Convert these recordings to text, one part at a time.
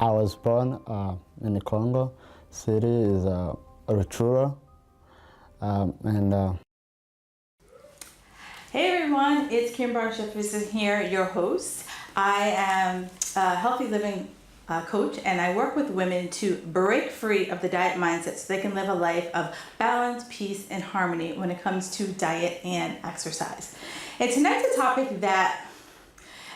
I was born in the Congo. City is Rutshuru. Hey everyone, it's Kim Barnes-Jefferson here, your host. I am a healthy living coach, and I work with women to break free of the diet mindset so they can live a life of balance, peace, and harmony when it comes to diet and exercise. And tonight's a topic that,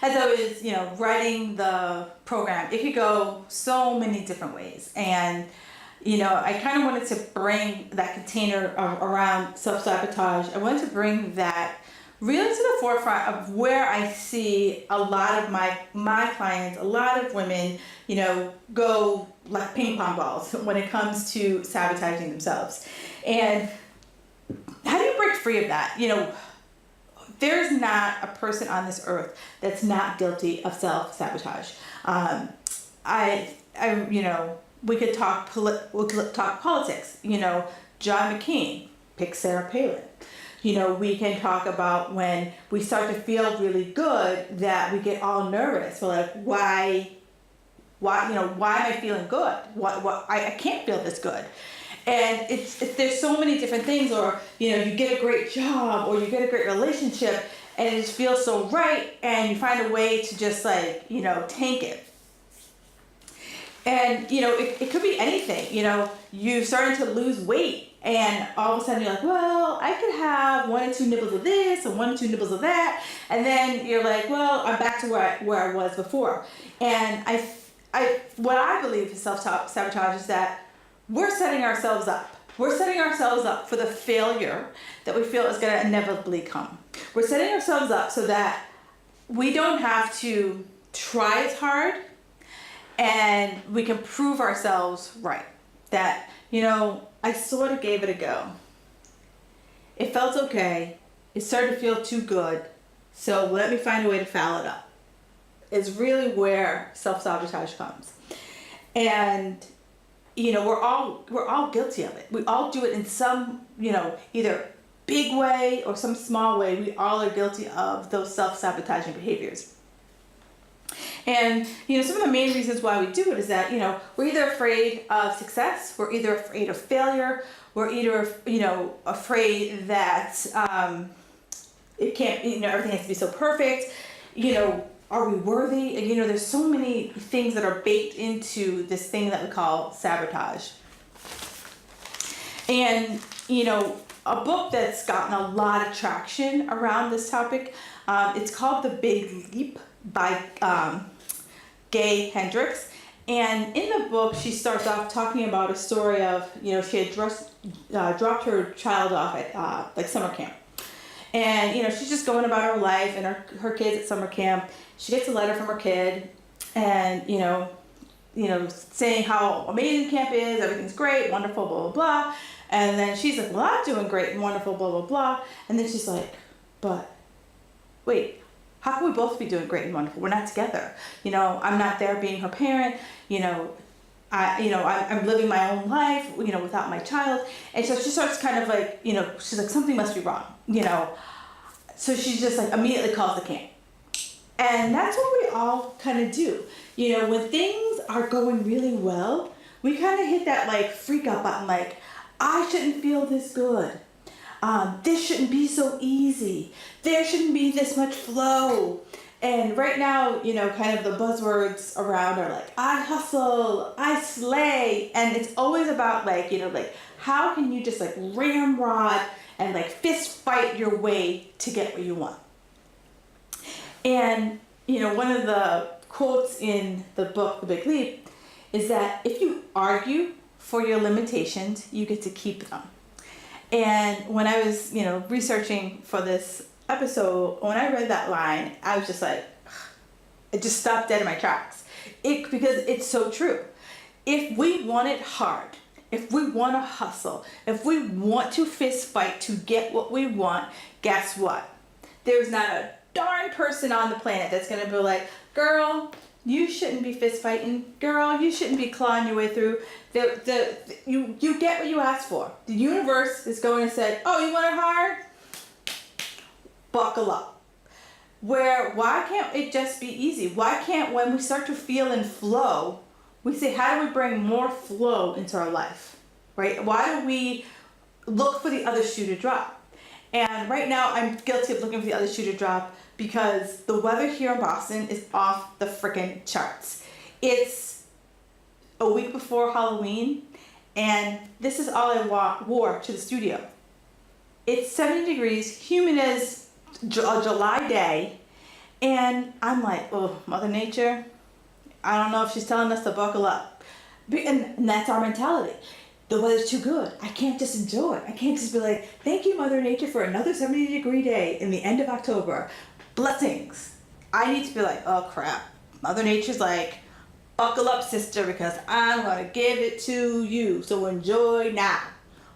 as I was, writing the program, it could go so many different ways. And, I kind of wanted to bring that container around self-sabotage. I wanted to bring that really to the forefront of where I see a lot of my clients, a lot of women, go like ping pong balls when it comes to sabotaging themselves. And how do you break free of that? There's not a person on this earth that's not guilty of self-sabotage. We could talk politics. John McCain, pick Sarah Palin. We can talk about when we start to feel really good that we get all nervous. We're like, why am I feeling good? I can't feel this good. And there's so many different things, or, you get a great job or you get a great relationship and it just feels so right, and you find a way to just tank it. And, it could be anything. You started to lose weight, and all of a sudden you're like, well, I could have 1 or 2 nibbles of this and 1 or 2 nibbles of that. And then you're like, well, I'm back to where I was before. And what I believe is self-sabotage is that we're setting ourselves up. We're setting ourselves up for the failure that we feel is going to inevitably come. We're setting ourselves up so that we don't have to try as hard, and we can prove ourselves right. That, I sort of gave it a go. It felt okay. It started to feel too good. So let me find a way to foul it up. Is really where self-sabotage comes. And we're all guilty of it. We all do it in some, either big way or some small way. We all are guilty of those self-sabotaging behaviors. And, some of the main reasons why we do it is that, we're either afraid of success, we're either afraid of failure, we're either, afraid that it can't, everything has to be so perfect, are we worthy? And, there's so many things that are baked into this thing that we call sabotage. And, a book that's gotten a lot of traction around this topic, it's called The Big Leap by Gay Hendricks. And in the book, she starts off talking about a story of, she had dropped her child off at summer camp. And, she's just going about her life and her kids at summer camp. She gets a letter from her kid and, saying how amazing camp is, everything's great, wonderful, blah, blah, blah. And then she's like, well, I'm doing great and wonderful, blah, blah, blah. And then she's like, but wait, how can we both be doing great and wonderful? We're not together. I'm not there being her parent. I'm living my own life, without my child. And so she starts kind of like, she's like, something must be wrong, So she just like immediately calls the camp. And that's what we all kind of do. When things are going really well, we kind of hit that like freak out button, like, I shouldn't feel this good. This shouldn't be so easy. There shouldn't be this much flow. And right now, kind of the buzzwords around are like, I hustle, I slay. And it's always about like, how can you just like ramrod and like fist fight your way to get what you want? And, one of the quotes in the book, The Big Leap, is that if you argue for your limitations, you get to keep them. And when I was, researching for this episode, when I read that line, I was just like, it just stopped dead in my tracks. Because it's so true. If we want it hard, if we want to hustle, if we want to fist fight to get what we want, guess what? There's not a darn person on the planet that's going to be like, girl, you shouldn't be fist fighting. Girl, you shouldn't be clawing your way through. You get what you asked for. The universe is going to say, oh, you want it hard? Buckle up. Why can't it just be easy? Why can't, when we start to feel in flow, we say, how do we bring more flow into our life, right? Why do we look for the other shoe to drop? And right now I'm guilty of looking for the other shoe to drop because the weather here in Boston is off the freaking charts. It's a week before Halloween, and this is all I wore to the studio. It's 70 degrees, humid as a July day, and I'm like, oh, Mother Nature, I don't know if she's telling us to buckle up. And that's our mentality. The weather's too good. I can't just enjoy it. I can't just be like, thank you, Mother Nature, for another 70-degree day in the end of October. Blessings. I need to be like, oh crap. Mother Nature's like, buckle up, sister, because I'm going to give it to you. So enjoy now.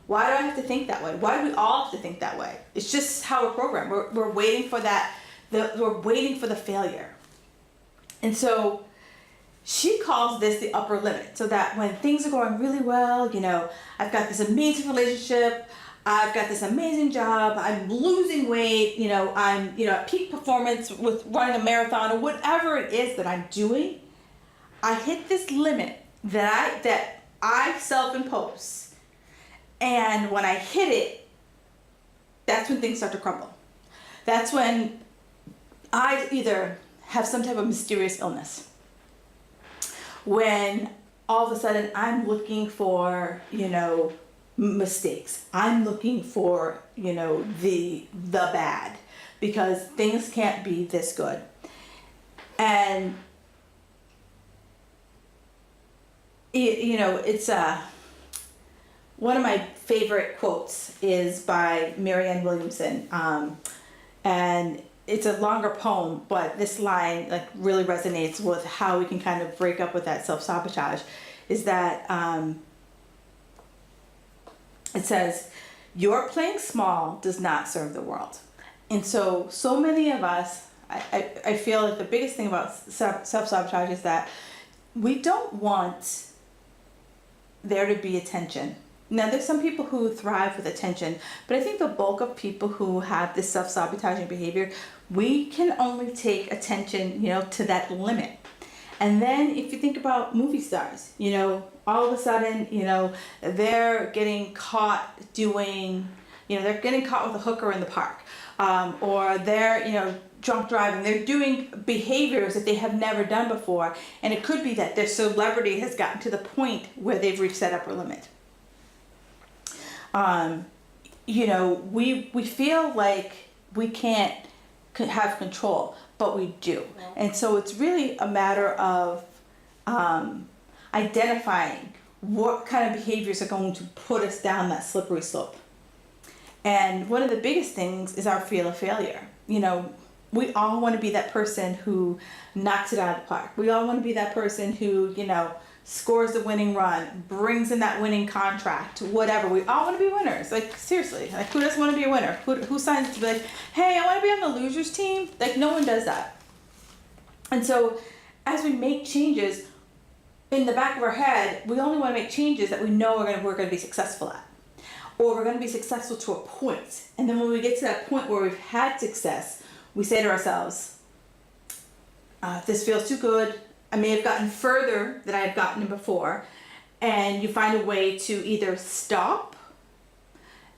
Why do I have to think that way? Why do we all have to think that way? It's just how we're programmed. We're waiting for that. We're waiting for the failure. And so she calls this the upper limit. So that when things are going really well, you know, I've got this amazing relationship, I've got this amazing job, I'm losing weight, you know, I'm, you know, at peak performance with running a marathon or whatever it is that I'm doing, I hit this limit that I self-impose. And when I hit it, that's when things start to crumble. That's when I either have some type of mysterious illness. When all of a sudden I'm looking for, you know, mistakes. I'm looking for, you know, the bad, because things can't be this good. And you know, it's one of my favorite quotes is by Marianne Williamson, and it's a longer poem, but this line like really resonates with how we can kind of break up with that self-sabotage. Is that it says, "Your playing small does not serve the world." And so many of us, I feel like the biggest thing about self-sabotage is that we don't want there to be attention. Now, there's some people who thrive with attention, but I think the bulk of people who have this self-sabotaging behavior, we can only take attention, you know, to that limit. And then if you think about movie stars, you know, all of a sudden, you know, they're getting caught doing, you know, they're getting caught with a hooker in the park, or they're, you know, drunk driving. They're doing behaviors that they have never done before, and it could be that their celebrity has gotten to the point where they've reached that upper limit. You know, we feel like we can't have control, but we do. And so it's really a matter of identifying what kind of behaviors are going to put us down that slippery slope. And one of the biggest things is our fear of failure. You know, we all want to be that person who knocks it out of the park. We all want to be that person who, you know, scores the winning run, brings in that winning contract, whatever. We all want to be winners. Like, seriously, like, who doesn't want to be a winner? Who signs up to be like, hey, I want to be on the losers team? Like, no one does that. And so as we make changes, in the back of our head, we only want to make changes that we know we're going to be successful at. Or we're going to be successful to a point. And then when we get to that point where we've had success, we say to ourselves, this feels too good. I may have gotten further than I had gotten before. And you find a way to either stop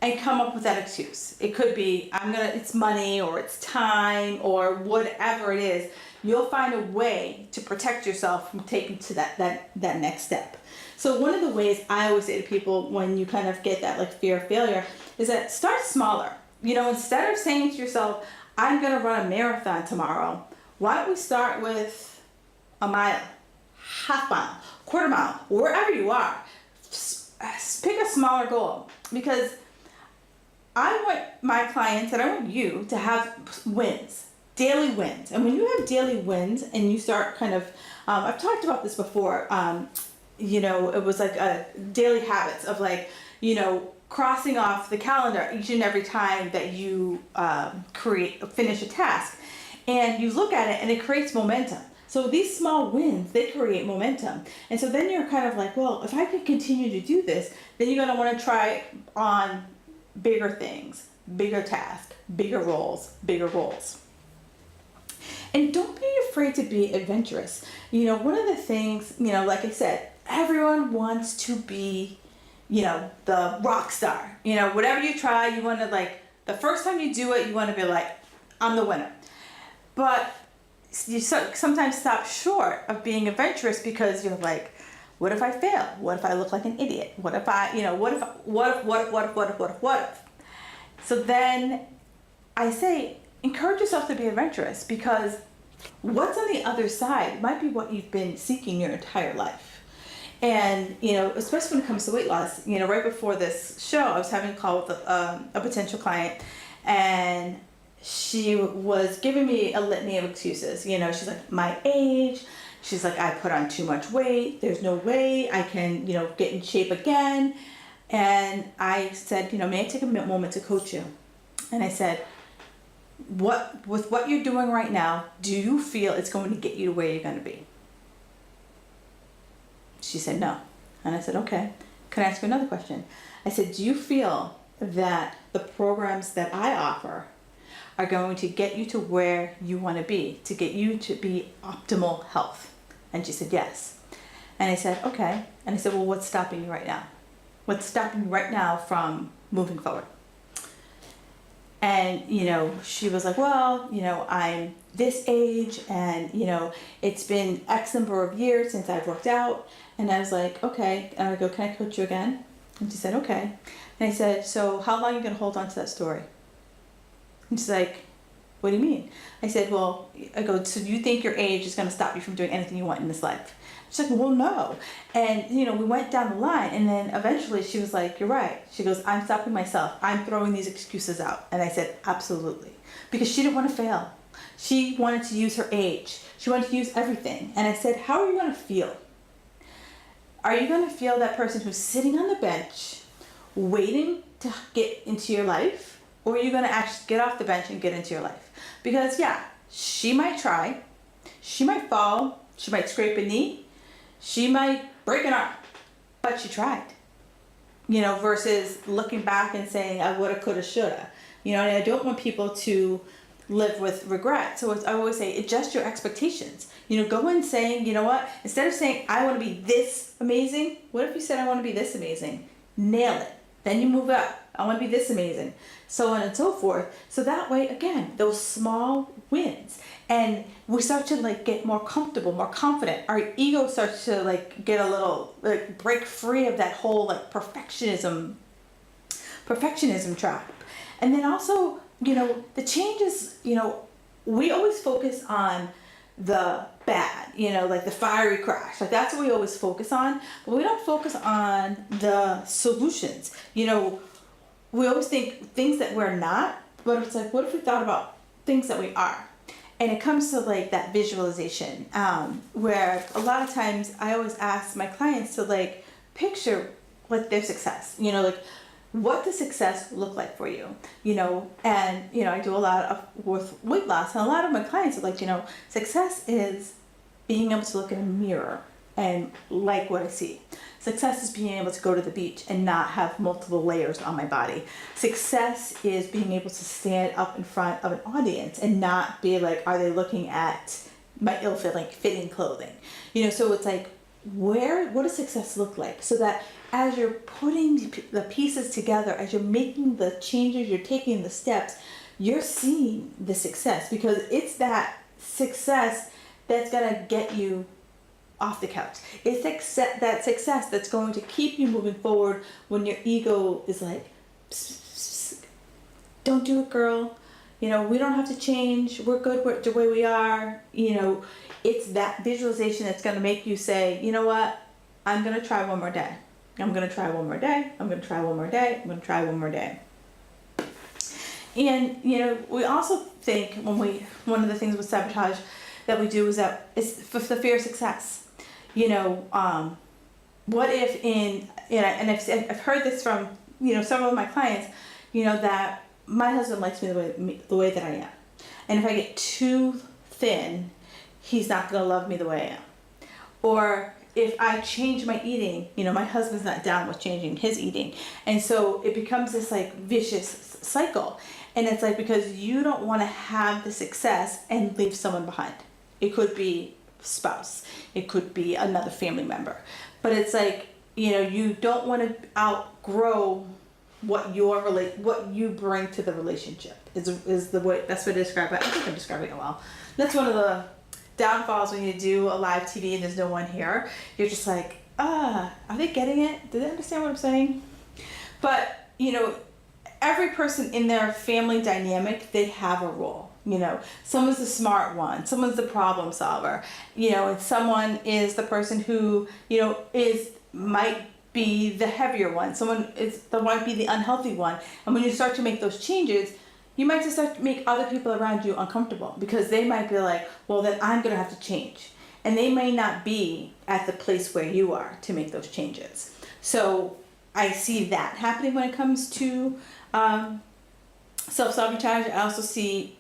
and come up with that excuse. It could be, it's money, or it's time, or whatever it is. You'll find a way to protect yourself from taking to that next step. So one of the ways I always say to people when you kind of get that like fear of failure is that start smaller. You know, instead of saying to yourself, I'm going to run a marathon tomorrow, why don't we start with a mile, half mile, quarter mile, wherever you are. Pick a smaller goal, because I want my clients and I want you to have wins, daily wins. And when you have daily wins and you start kind of, I've talked about this before, you know, it was like a daily habits of like, you know, crossing off the calendar each and every time that you finish a task. And you look at it and it creates momentum. So these small wins, they create momentum. And so then you're kind of like, well, if I can continue to do this, then you're going to want to try on bigger things, bigger tasks, bigger roles, bigger roles. And don't be afraid to be adventurous. One of the things, like I said, everyone wants to be, the rock star. Whatever you try, you want to the first time you do it, you want to be like, I'm the winner. But you sometimes stop short of being adventurous because you're like, what if I fail? What if I look like an idiot? What if I, what if? So then I say, encourage yourself to be adventurous, because what's on the other side might be what you've been seeking your entire life. And, especially when it comes to weight loss, right before this show, I was having a call with a potential client, and she was giving me a litany of excuses. She's like, my age. She's like, I put on too much weight. There's no way I can, get in shape again. And I said, may I take a moment to coach you? And I said, with what you're doing right now, do you feel it's going to get you to where you're going to be? She said, no. And I said, okay. Can I ask you another question? I said, do you feel that the programs that I offer are going to get you to where you want to be, to get you to be optimal health? And she said, yes. And I said, okay. And I said, well, what's stopping you right now? What's stopping you right now from moving forward? And, she was like, well, I'm this age, and, it's been X number of years since I've worked out. And I was like, okay. And I go, can I coach you again? And she said, okay. And I said, so how long are you going to hold on to that story? And she's like, what do you mean? I said, well, so you think your age is going to stop you from doing anything you want in this life? She's like, well, no. And, we went down the line, and then eventually she was like, you're right. She goes, I'm stopping myself. I'm throwing these excuses out. And I said, absolutely. Because she didn't want to fail. She wanted to use her age. She wanted to use everything. And I said, how are you going to feel? Are you going to feel that person who's sitting on the bench waiting to get into your life? Or are you going to actually get off the bench and get into your life? Because, yeah, she might try. She might fall. She might scrape a knee. She might break an arm. But she tried. Versus looking back and saying, I woulda, coulda, shoulda. And I don't want people to live with regret. So I always say, adjust your expectations. Go in saying, you know what? Instead of saying, I want to be this amazing, what if you said, I want to be this amazing? Nail it. Then you move up. I want to be this amazing. So on and so forth. So that way, again, those small wins. And we start to get more comfortable, more confident. Our ego starts to get a little, break free of that whole perfectionism trap. And then also, the changes, we always focus on the bad, the fiery crash. That's what we always focus on. But we don't focus on the solutions. We always think things that we're not, but it's what if we thought about things that we are? And it comes to that visualization, where a lot of times I always ask my clients to picture their success, what does success look like for you? And I do a lot of with weight loss, and a lot of my clients are like, success is being able to look in a mirror and like what I see. Success is being able to go to the beach and not have multiple layers on my body. Success is being able to stand up in front of an audience and not be like, are they looking at my ill-fitting clothing? So it's what does success look like? So that as you're putting the pieces together, as you're making the changes, you're taking the steps, you're seeing the success, because it's that success that's gonna get you off the couch. It's that success that's going to keep you moving forward when your ego is like, psst, psst, psst. Don't do it, girl. We don't have to change. We're good the way we are. It's that visualization that's going to make you say, you know what? I'm going to try one more day. I'm going to try one more day. I'm going to try one more day. I'm going to try one more day. And, we also think one of the things with sabotage that we do is that it's the fear of success. What if and I've heard this from, several of my clients, that my husband likes me the way that I am. And if I get too thin, he's not going to love me the way I am. Or if I change my eating, my husband's not down with changing his eating. And so it becomes this like vicious cycle. And it's like, because you don't want to have the success and leave someone behind. It could be spouse. It could be another family member. But it's like, you don't want to outgrow what you bring to the relationship is the way, that's what I describe it. I think I'm describing it well. That's one of the downfalls when you do a live TV and there's no one here. You're just like, are they getting it? Do they understand what I'm saying? But, every person in their family dynamic, they have a role. Someone's the smart one, someone's the problem solver, and someone is the person who, might be the heavier one. Someone might be the unhealthy one. And when you start to make those changes, you might just start to make other people around you uncomfortable, because they might be like, well, then I'm going to have to change. And they may not be at the place where you are to make those changes. So I see that happening when it comes to self-sabotage. I also see,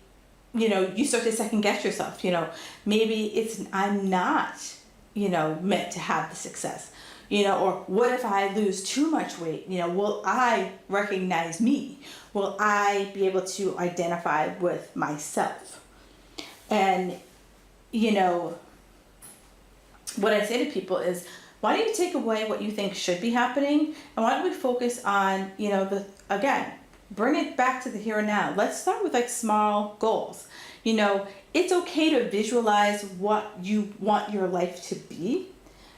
you start to second guess yourself. Maybe I'm not, meant to have the success. Or what if I lose too much weight? Will I recognize me? Will I be able to identify with myself? And, what I say to people is, why don't you take away what you think should be happening? And why don't we focus on, bring it back to the here and now. Let's start with like small goals. It's okay to visualize what you want your life to be.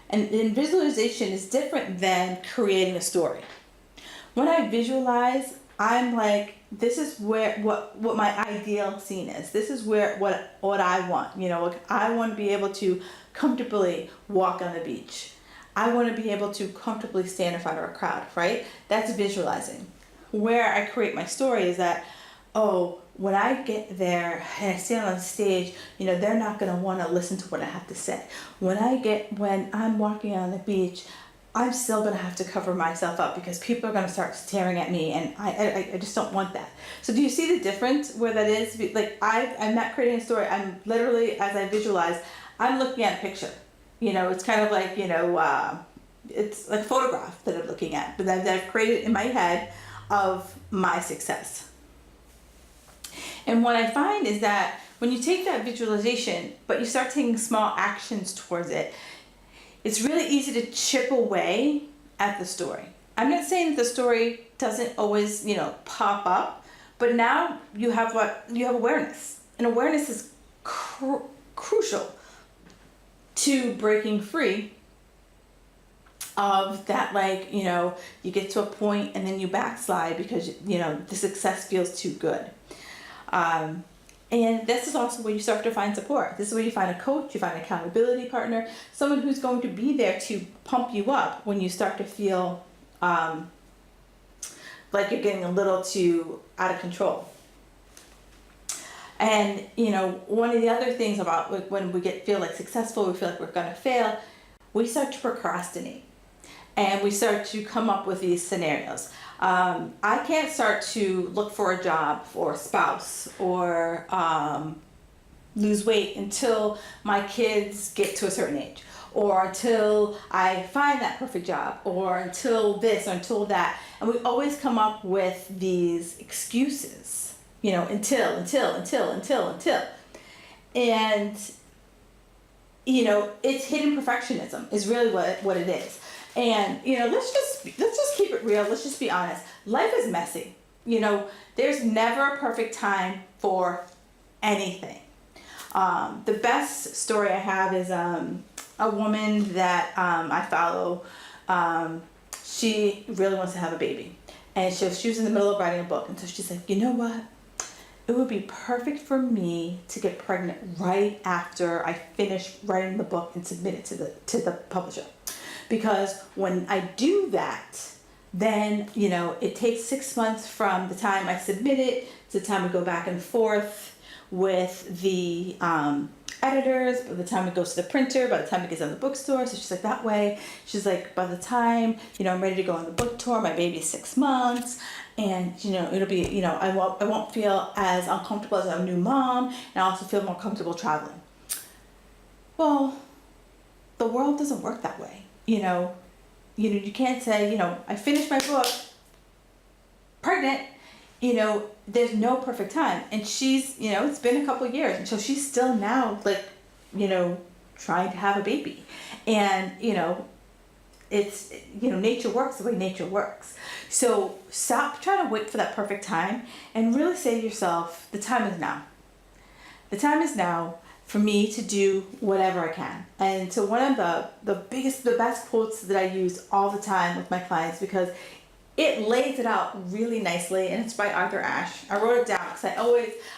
And visualization is different than creating a story. When I visualize, I'm like, this is where what my ideal scene is. This is what I want. I want to be able to comfortably walk on the beach. I want to be able to comfortably stand in front of a crowd, right? That's visualizing. Where I create my story is that, when I get there and I stand on stage, they're not going to want to listen to what I have to say. When I'm walking on the beach, I'm still going to have to cover myself up because people are going to start staring at me, and I just don't want that. So do you see the difference where that is? Like I'm not creating a story. I'm literally, as I visualize, I'm looking at a picture. It's kind of like, it's like a photograph that I'm looking at, but that I've created in my head of my success. And what I find is that when you take that visualization, but you start taking small actions towards it, it's really easy to chip away at the story. I'm not saying that the story doesn't always, pop up, but now you have awareness. And awareness is crucial to breaking free of that, you get to a point and then you backslide because, the success feels too good. And this is also where you start to find support. This is where you find a coach, you find an accountability partner, someone who's going to be there to pump you up when you start to feel like you're getting a little too out of control. And, one of the other things about when we feel like successful, we feel like we're going to fail, we start to procrastinate. And we start to come up with these scenarios. I can't start to look for a job or a spouse or lose weight until my kids get to a certain age, or until I find that perfect job, or until this or until that. And we always come up with these excuses, until. And, it's hidden perfectionism is really what it is. And, let's just keep it real. Let's just be honest. Life is messy. There's never a perfect time for anything. The best story I have is a woman that I follow. She really wants to have a baby. And she was in the middle of writing a book. And so she's like, you know what? It would be perfect for me to get pregnant right after I finish writing the book and submit it to the publisher. Because when I do that, then, it takes 6 months from the time I submit it to the time we go back and forth with the editors, by the time it goes to the printer, by the time it gets on the bookstore. So she's like, that way, she's like, by the time, I'm ready to go on the book tour, my baby is 6 months. And, it'll be, I won't feel as uncomfortable as a new mom. And I also feel more comfortable traveling. Well, the world doesn't work that way. You can't say, I finished my book, pregnant, there's no perfect time. And she's, it's been a couple of years, and so she's still now trying to have a baby. And, it's, nature works the way nature works. So stop trying to wait for that perfect time and really say to yourself, the time is now. The time is now for me to do whatever I can. And so one of the best quotes that I use all the time with my clients, because it lays it out really nicely, and it's by Arthur Ashe. I wrote it down because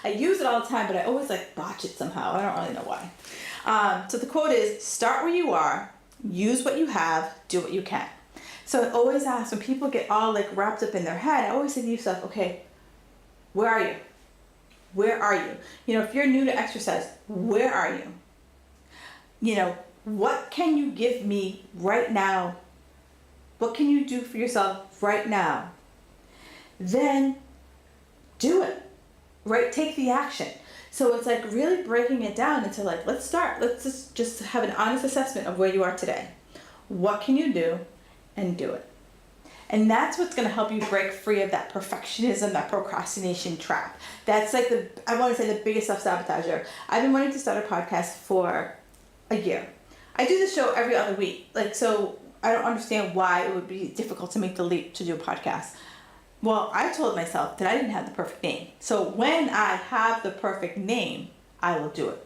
I use it all the time, but I always botch it somehow. I don't really know why. So the quote is, start where you are, use what you have, do what you can. So I always ask, when people get all wrapped up in their head, I always say to yourself, okay, where are you? Where are you? If you're new to exercise, where are you? What can you give me right now? What can you do for yourself right now? Then do it, right? Take the action. So it's really breaking it down into let's start. Let's just have an honest assessment of where you are today. What can you do? And do it. And that's what's going to help you break free of that perfectionism, that procrastination trap. That's I want to say the biggest self-sabotager. I've been wanting to start a podcast for a year. I do this show every other week. So I don't understand why it would be difficult to make the leap to do a podcast. Well, I told myself that I didn't have the perfect name. So when I have the perfect name, I will do it.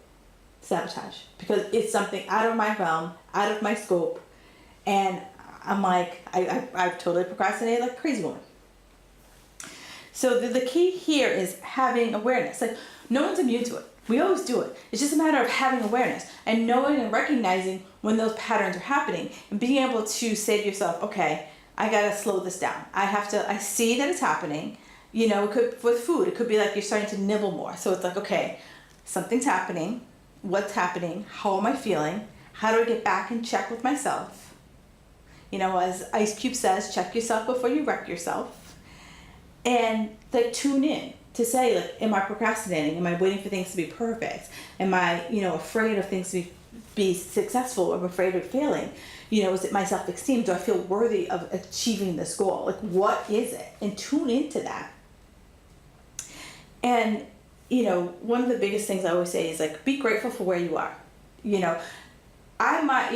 Sabotage. Because it's something out of my realm, out of my scope. And I'm I've totally procrastinated like a crazy woman. So the key here is having awareness. No one's immune to it. We always do it. It's just a matter of having awareness and knowing and recognizing when those patterns are happening and being able to say to yourself, okay, I gotta slow this down. I see that it's happening. It could, with food, it could be you're starting to nibble more. So it's okay, something's happening. What's happening? How am I feeling? How do I get back in check with myself? As Ice Cube says, check yourself before you wreck yourself. And tune in to say, am I procrastinating? Am I waiting for things to be perfect? Am I, afraid of things to be successful? Am I afraid of failing? Is it my self-esteem? Do I feel worthy of achieving this goal? What is it? And tune into that. And, one of the biggest things I always say is be grateful for where you are. I might,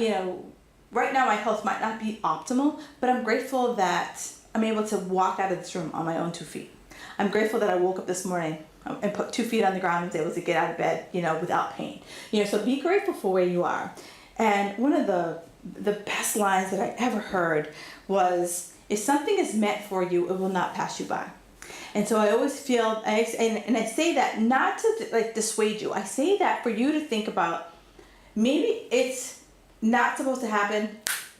right now my health might not be optimal, but I'm grateful that I'm able to walk out of this room on my own 2 feet. I'm grateful that I woke up this morning and put 2 feet on the ground and was able to get out of bed, without pain. So be grateful for where you are. And one of the best lines that I ever heard was, if something is meant for you, it will not pass you by. And so I always feel, and I say that not to dissuade you. I say that for you to think about, maybe it's not supposed to happen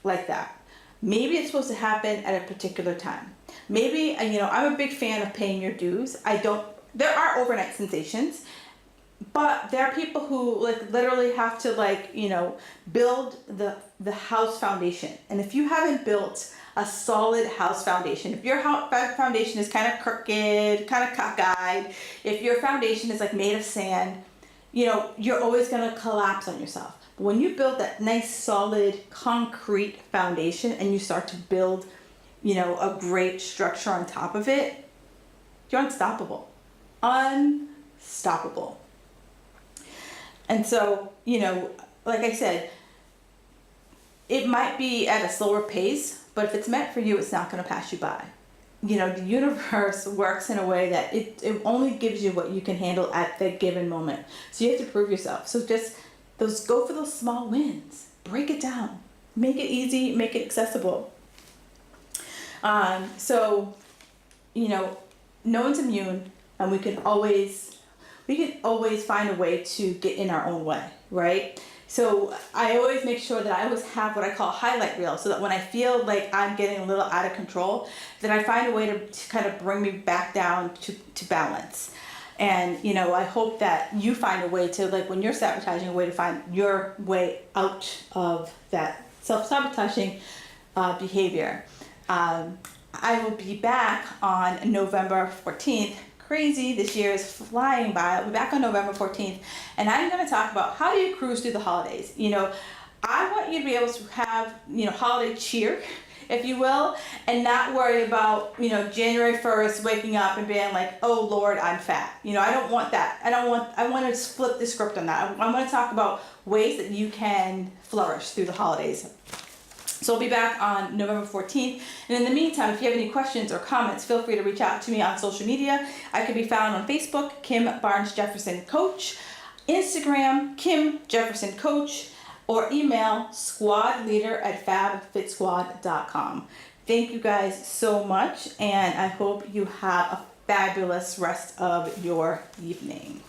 like that. Maybe it's supposed to happen at a particular time. Maybe, I'm a big fan of paying your dues. There are overnight sensations, but there are people who literally have to build the house foundation. And if you haven't built a solid house foundation, if your foundation is kind of crooked, kind of cockeyed, if your foundation is made of sand, you're always going to collapse on yourself. But when you build that nice solid concrete foundation and you start to build a great structure on top of it, you're unstoppable. Unstoppable. And so, like I said, it might be at a slower pace, but if it's meant for you, it's not going to pass you by. The universe works in a way that it only gives you what you can handle at that given moment. So you have to prove yourself. So just go for those small wins. Break it down. Make it easy. Make it accessible. So, no one's immune, and we can always find a way to get in our own way, right? So I always make sure that I always have what I call a highlight reel, so that when I feel like I'm getting a little out of control, then I find a way to kind of bring me back down to balance. And, I hope that you find a way to, when you're sabotaging, a way to find your way out of that self-sabotaging behavior. I will be back on November 14th. Crazy, this year is flying by. I'll be back on November 14th, and I'm going to talk about how do you cruise through the holidays. I want you to be able to have, holiday cheer, if you will, and not worry about, January 1st waking up and being like, oh Lord, I'm fat. I don't want that. I want to flip the script on that. I want to talk about ways that you can flourish through the holidays. So I'll be back on November 14th. And in the meantime, if you have any questions or comments, feel free to reach out to me on social media. I can be found on Facebook, Kim Barnes Jefferson Coach, Instagram, Kim Jefferson Coach, or email squadleader@fabfitsquad.com. Thank you guys so much, and I hope you have a fabulous rest of your evening.